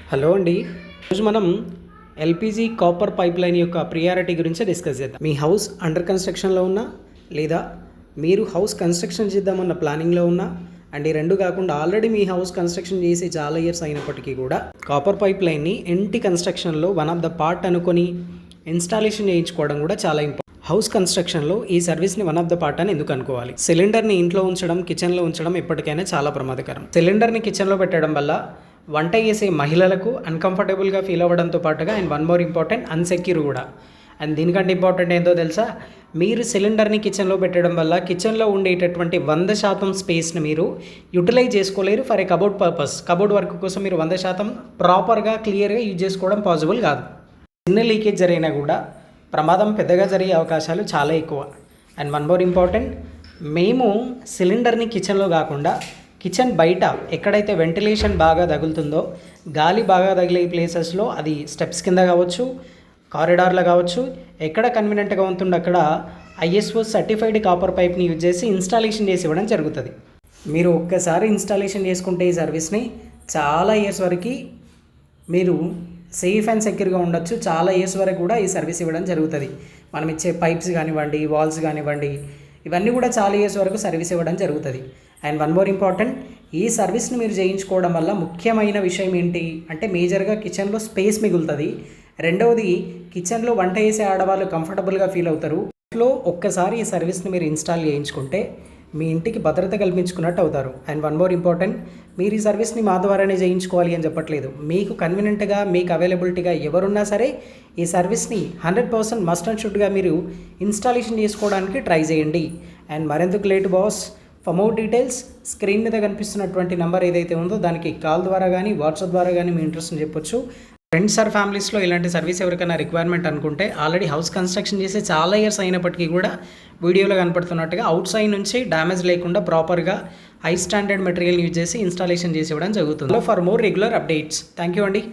Hello అండి. ఈరోజు మనం ఎల్పిజి కాపర్ పైప్ లైన్ యొక్క ప్రియారిటీ గురించి డిస్కస్ చేద్దాం. మీ హౌస్ అండర్ కన్స్ట్రక్షన్లో ఉన్నా లేదా మీరు హౌస్ కన్స్ట్రక్షన్ చేద్దామన్న ప్లానింగ్లో ఉన్నా అండ్ ఈ రెండు కాకుండా ఆల్రెడీ మీ హౌస్ కన్స్ట్రక్షన్ చేసి చాలా ఇయర్స్ అయినప్పటికీ కూడా కాపర్ పైప్ లైన్ని ఇంటి కన్స్ట్రక్షన్లో వన్ ఆఫ్ ద పార్ట్ అనుకొని ఇన్స్టాలేషన్ చేయించుకోవడం కూడా చాలా ఇంపార్టెంట్. హౌస్ కన్స్ట్రక్షన్లో ఈ సర్వీస్ని వన్ ఆఫ్ ద పార్ట్ అని ఎందుకు అనుకోవాలి? సిలిండర్ని ఇంట్లో ఉంచడం, కిచెన్లో ఉంచడం ఎప్పటికైనా చాలా ప్రమాదకరం. సిలిండర్ని కిచెన్లో పెట్టడం వల్ల వంట చేసే మహిళలకు అన్కంఫర్టబుల్గా ఫీల్ అవ్వడంతో పాటుగా and one more important unsecure కూడా. అండ్ దీనికంటే ఇంపార్టెంట్ ఏందో తెలుసా? మీరు సిలిండర్ని కిచెన్లో పెట్టడం వల్ల కిచెన్లో ఉండేటటువంటి 100% స్పేస్ని మీరు యూటిలైజ్ చేసుకోలేరు for a cupboard purpose. Cupboard work కోసం మీరు 100% ప్రాపర్గా క్లియర్గా యూజ్ చేసుకోవడం పాసిబుల్ కాదు. చిన్న లీకేజ్ జరిగినా కూడా ప్రమాదం పెద్దగా జరిగే అవకాశాలు చాలా ఎక్కువ. అండ్ వన్ మోర్ ఇంపార్టెంట్, మేము సిలిండర్ని కిచెన్లో కాకుండా కిచెన్ బయట ఎక్కడైతే వెంటిలేషన్ బాగా తగులుతుందో, గాలి బాగా తగిలే ప్లేసెస్లో, అది స్టెప్స్ కింద కావచ్చు, కారిడార్లో కావచ్చు, ఎక్కడ కన్వీనియంట్గా ఉంటుందో అక్కడ ఐఎస్ఓ సర్టిఫైడ్ కాపర్ పైప్ని యూజ్ చేసి ఇన్స్టాలేషన్ చేసి ఇవ్వడం జరుగుతుంది. మీరు ఒక్కసారి ఇన్స్టాలేషన్ చేసుకుంటే ఈ సర్వీస్ని చాలా ఇయర్స్ వరకు మీరు సేఫ్ అండ్ సెక్యూర్గా ఉండొచ్చు. చాలా ఇయర్స్ వరకు కూడా ఈ సర్వీస్ ఇవ్వడం జరుగుతుంది. మనం ఇచ్చే పైప్స్ కానివ్వండి, వాల్స్ కానివ్వండి, ఇవన్నీ కూడా చాలా ఇయర్స్ వరకు సర్వీస్ ఇవ్వడం జరుగుతుంది. అండ్ వన్ మోర్ ఇంపార్టెంట్, ఈ సర్వీస్ని మీరు చేయించుకోవడం వల్ల ముఖ్యమైన విషయం ఏంటి అంటే మేజర్గా కిచెన్లో స్పేస్ మిగులుతుంది. రెండవది, కిచెన్లో వంట చేసే ఆడవాళ్ళు కంఫర్టబుల్గా ఫీల్ అవుతారు. ఇంట్లో ఒక్కసారి ఈ సర్వీస్ని మీరు ఇన్స్టాల్ చేయించుకుంటే మీ ఇంటికి భద్రత కల్పించుకున్నట్టు అవుతారు. అండ్ వన్ మోర్ ఇంపార్టెంట్, మీరు ఈ సర్వీస్ని మా ద్వారానే చేయించుకోవాలి అని చెప్పట్లేదు. మీకు కన్వీనియంట్గా, మీకు అవైలబిలిటీగా ఎవరున్నా సరే ఈ సర్వీస్ని 100% మస్ట్ అండ్ షుడ్గా మీరు ఇన్స్టాలేషన్ చేసుకోవడానికి ట్రై చేయండి. అండ్ మరెందుకు late boss, for more details screen మీద కనిపిస్తున్నటువంటి నెంబర్ ఏదైతే ఉందో దానికి కాల్ ద్వారా కానీ వాట్సాప్ ద్వారా కానీ మీ ఇంట్రెస్ట్ని చెప్పొచ్చు. ఫ్రెండ్స్ ఆర్ ఫ్యామిలీస్లో ఇలాంటి సర్వీస్ ఎవరికైనా రిక్వైర్మెంట్ అనుకుంటే ఆల్రెడీ హౌస్ కన్స్ట్రక్షన్ చేసి చాలా ఇయర్స్ అయినప్పటికీ కూడా వీడియోలో కనపడుతున్నట్టుగా అవుట్ సైడ్ నుంచి డ్యామేజ్ లేకుండా ప్రాపర్గా హై స్టాండర్డ్ మెటీరియల్ యూజ్ చేసి ఇన్స్టాలేషన్ చేసి ఇవ్వడం జరుగుతుంది. For more regular updates. Thank you అండి.